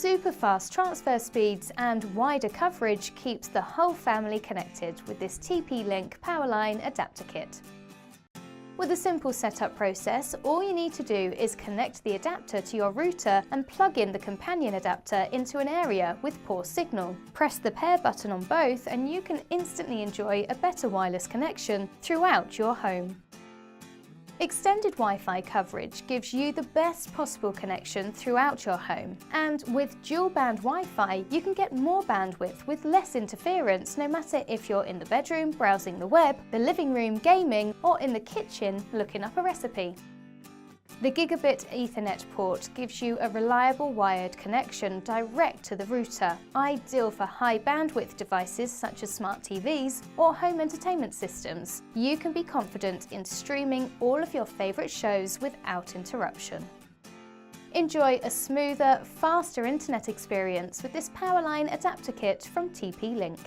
Super fast transfer speeds and wider coverage keeps the whole family connected with this TP-Link Powerline adapter kit. With a simple setup process, all you need to do is connect the adapter to your router and plug in the companion adapter into an area with poor signal. Press the pair button on both and you can instantly enjoy a better wireless connection throughout your home. Extended Wi-Fi coverage gives you the best possible connection throughout your home, and with Dual Band Wi-Fi you can get more bandwidth with less interference, no matter if you're in the bedroom browsing the web, the living room gaming, or in the kitchen looking up a recipe. The Gigabit Ethernet port gives you a reliable wired connection direct to the router, ideal for high bandwidth devices such as smart TVs or home entertainment systems. You can be confident in streaming all of your favourite shows without interruption. Enjoy a smoother, faster internet experience with this Powerline adapter kit from TP-Link.